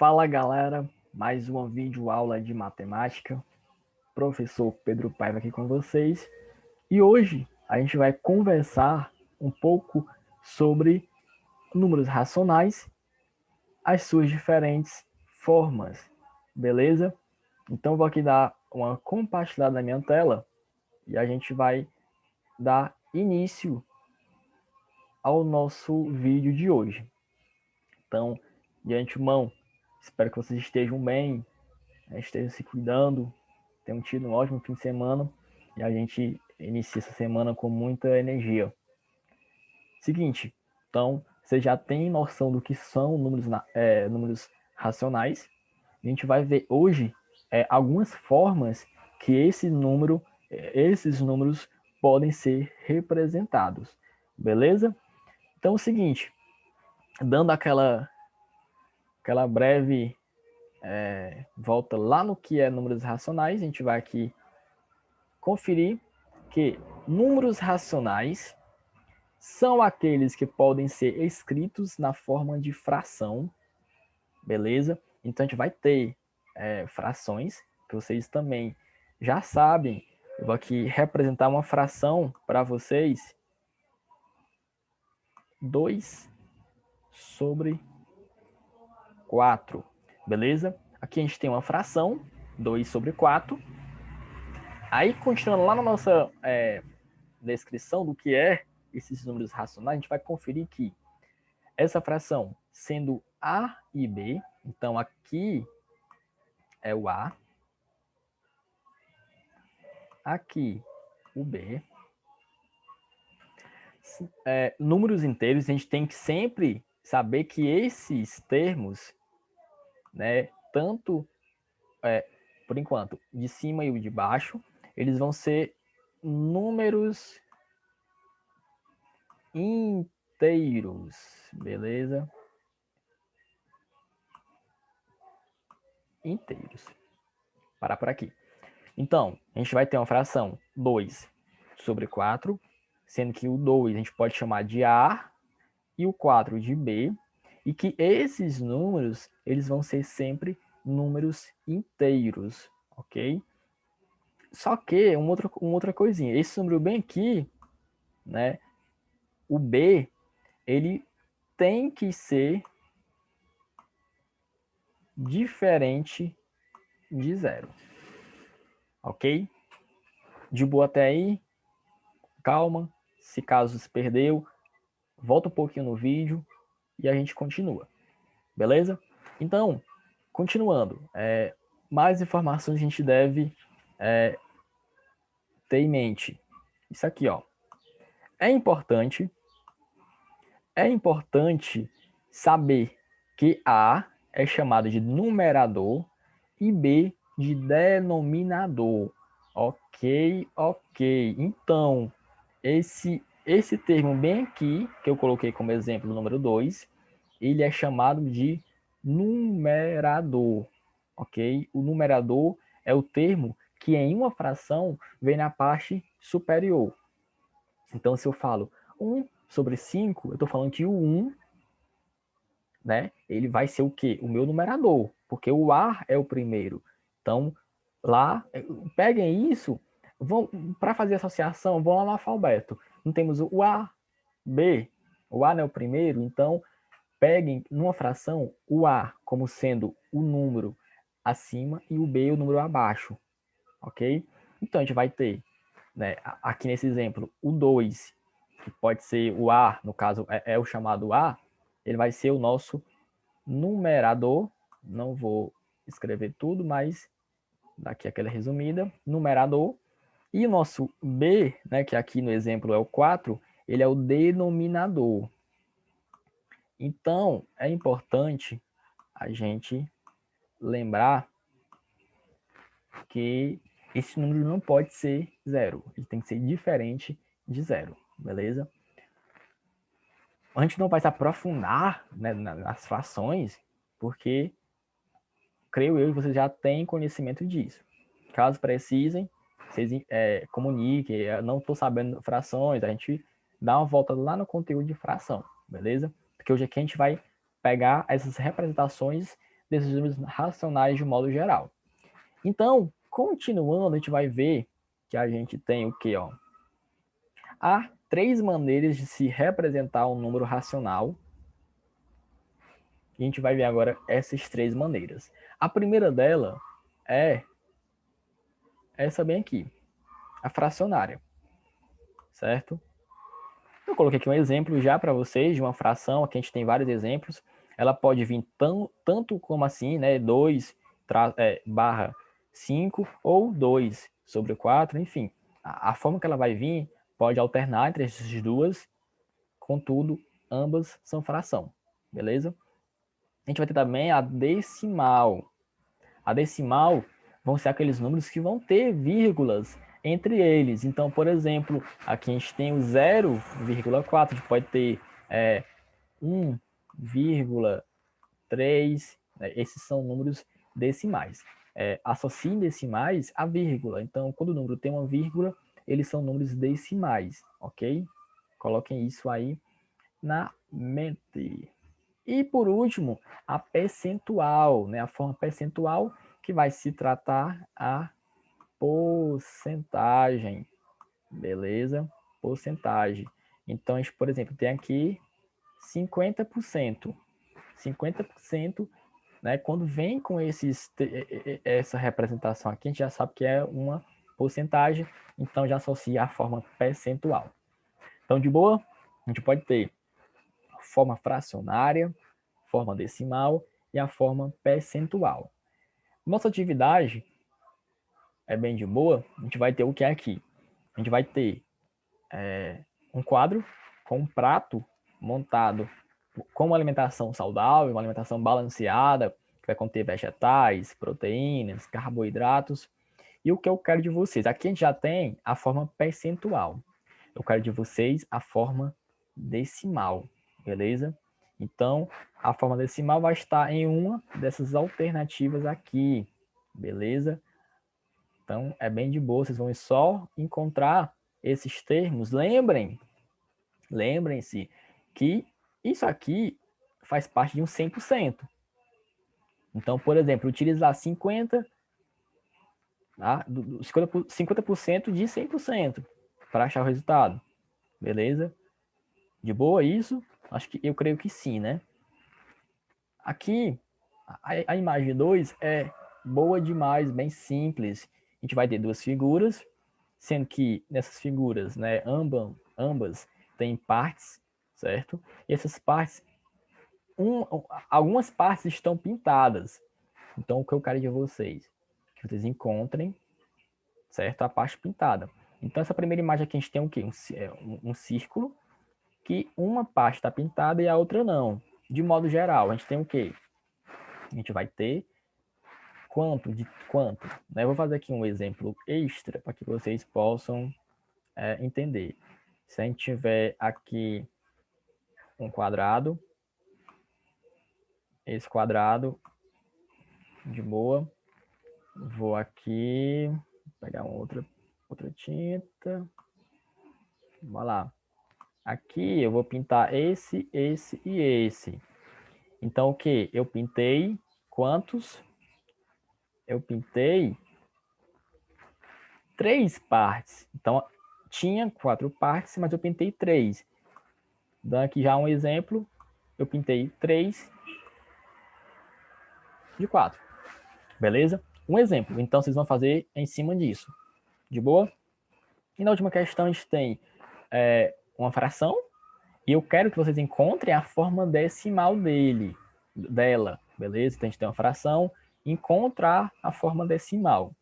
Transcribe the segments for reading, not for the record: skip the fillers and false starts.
Fala galera, mais uma videoaula de matemática, professor Pedro Paiva aqui com vocês. E hoje a gente vai conversar um pouco sobre números racionais, as suas diferentes formas, beleza? Então vou aqui dar uma compartilhada na minha tela e a gente vai dar início ao nosso vídeo de hoje. Então, de antemão, espero que vocês estejam bem, estejam se cuidando, tenham tido um ótimo fim de semana e a gente inicia essa semana com muita energia. Seguinte, então, você já tem noção do que são números racionais. A gente vai ver hoje algumas formas que esses números podem ser representados, beleza? Então é o seguinte, dando aquela breve volta lá no que é números racionais, a gente vai aqui conferir que números racionais são aqueles que podem ser escritos na forma de fração, beleza? Então a gente vai ter frações, que vocês também já sabem. Eu vou aqui representar uma fração para vocês. 2/4, beleza? Aqui a gente tem uma fração, 2/4. Aí, continuando lá na nossa descrição do que é esses números racionais, a gente vai conferir que essa fração, sendo A e B, então aqui é o A, aqui o B. Números inteiros, a gente tem que sempre saber que esses termos, né, tanto, por enquanto, de cima e o de baixo, eles vão ser números inteiros, beleza? Inteiros. Parar por aqui. Então, a gente vai ter uma fração 2/4, sendo que o 2 a gente pode chamar de A e o 4 de B, e que esses números, eles vão ser sempre números inteiros, ok? Só que, uma outra coisinha, esse número bem aqui, né, o B, ele tem que ser diferente de zero, ok? De boa até aí, calma, se caso se perdeu, volta um pouquinho no vídeo e a gente continua, beleza? Então, continuando, mais informações a gente deve ter em mente. Isso aqui, ó, é importante saber que A é chamado de numerador e B de denominador. Ok. Então, esse termo bem aqui, que eu coloquei como exemplo o número 2, ele é chamado de numerador. Ok? O numerador é o termo que em uma fração vem na parte superior. Então, se eu falo 1/5, eu estou falando que o 1, né, ele vai ser o quê? O meu numerador, porque o A é o primeiro. Então, lá, peguem isso, para fazer associação, vão lá no alfabeto. Não temos o A, B, o A não é o primeiro, então peguem numa fração o A como sendo o número acima e o B o número abaixo, ok? Então a gente vai ter, né, aqui nesse exemplo, o 2, que pode ser o A, no caso é o chamado A, ele vai ser o nosso numerador. Não vou escrever tudo, mas daqui aquela resumida, numerador. E o nosso B, né, que aqui no exemplo é o 4, ele é o denominador. Então, é importante a gente lembrar que esse número não pode ser zero, ele tem que ser diferente de zero, beleza? A gente não vai se aprofundar, né, nas frações, porque creio eu que vocês já têm conhecimento disso. Caso precisem, vocês comuniquem, eu não estou sabendo frações, a gente dá uma volta lá no conteúdo de fração, beleza? Porque hoje aqui a gente vai pegar essas representações desses números racionais de modo geral. Então, continuando, a gente vai ver que a gente tem o quê? Ó? Há 3 maneiras de se representar um número racional. E a gente vai ver agora essas 3 maneiras. A primeira dela é essa bem aqui, a fracionária, certo? Eu coloquei aqui um exemplo já para vocês de uma fração, aqui a gente tem vários exemplos. Ela pode vir tanto como assim, né? 2 barra 5 ou 2 sobre 4, enfim. A forma que ela vai vir pode alternar entre essas duas, contudo, ambas são fração, beleza? A gente vai ter também a decimal. A decimal vão ser aqueles números que vão ter vírgulas entre eles. Então, por exemplo, aqui a gente tem o 0,4, a gente pode ter 1,3, né? Esses são números decimais. Associem decimais a vírgula. Então, quando o número tem uma vírgula, eles são números decimais, ok? Coloquem isso aí na mente. E por último, a percentual, né? A forma percentual que vai se tratar a porcentagem, beleza? Porcentagem. Então, a gente, por exemplo, tem aqui 50%. 50%, né? Quando vem com essa representação aqui, a gente já sabe que é uma porcentagem, então já associa a forma percentual. Então, de boa, a gente pode ter forma fracionária, forma decimal e a forma percentual. Nossa atividade é bem de boa, a gente vai ter o que é aqui? A gente vai ter um quadro com um prato montado com uma alimentação saudável, uma alimentação balanceada, que vai conter vegetais, proteínas, carboidratos. E o que eu quero de vocês? Aqui a gente já tem a forma percentual. Eu quero de vocês a forma decimal, beleza? Então, a forma decimal vai estar em uma dessas alternativas aqui, beleza? Então, é bem de boa, vocês vão só encontrar esses termos. Lembrem-se que isso aqui faz parte de um 100%. Então, por exemplo, utilizar 50%, tá? 50% de 100% para achar o resultado, beleza? De boa isso? Eu creio que sim, né? Aqui, a imagem 2 é boa demais, bem simples. A gente vai ter duas figuras, sendo que nessas figuras, né, ambas têm partes, certo? E essas partes, algumas partes estão pintadas. Então, o que eu quero de vocês? Que vocês encontrem, certo? A parte pintada. Então, essa primeira imagem aqui, a gente tem o quê? Um círculo, que uma parte está pintada e a outra não. De modo geral, a gente tem o quê? A gente vai ter quanto, né? Eu vou fazer aqui um exemplo extra para que vocês possam entender. Se a gente tiver aqui um quadrado, esse quadrado, de boa, vou aqui pegar outra tinta, vamos lá. Aqui eu vou pintar esse e esse. Então, o que? Eu pintei quantos? Eu pintei 3 partes. Então, tinha 4 partes, mas eu pintei 3. Dando aqui já um exemplo, eu pintei 3 de 4. Beleza? Um exemplo. Então, vocês vão fazer em cima disso. De boa? E na última questão, a gente tem uma fração. E eu quero que vocês encontrem a forma decimal dela. Beleza? Então, a gente tem uma fração. Encontrar a forma decimal.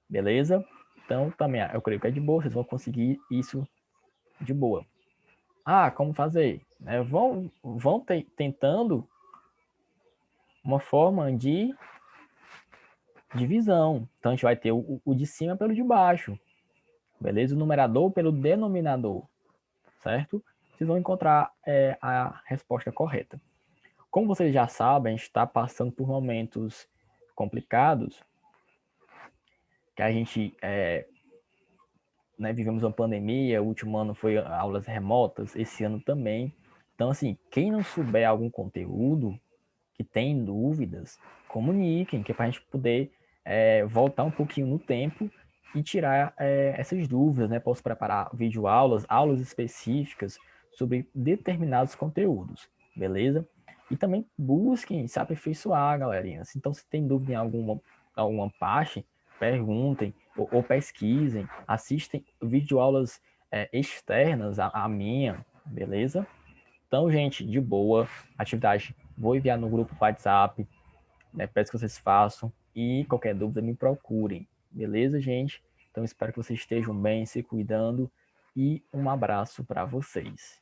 Beleza? Então, também, eu creio que é de boa. Vocês vão conseguir isso de boa. Como fazer? Vão tentando uma forma de divisão. Então, a gente vai ter o de cima pelo de baixo. Beleza? O numerador pelo denominador. Certo? Vocês vão encontrar a resposta correta. Como vocês já sabem, a gente está passando por momentos complicados, que a gente vivemos uma pandemia, o último ano foi aulas remotas, esse ano também. Então, assim, quem não souber algum conteúdo, que têm dúvidas, comuniquem, que é para a gente poder voltar um pouquinho no tempo e tirar essas dúvidas, né? Posso preparar videoaulas, aulas específicas sobre determinados conteúdos, beleza? E também busquem se aperfeiçoar, galerinha. Então, se tem dúvida em alguma parte, perguntem ou pesquisem, assistem videoaulas externas à minha, beleza? Então, gente, de boa, atividade, vou enviar no grupo WhatsApp, né? Peço que vocês façam e qualquer dúvida me procurem, beleza, gente? Então, espero que vocês estejam bem, se cuidando e um abraço para vocês.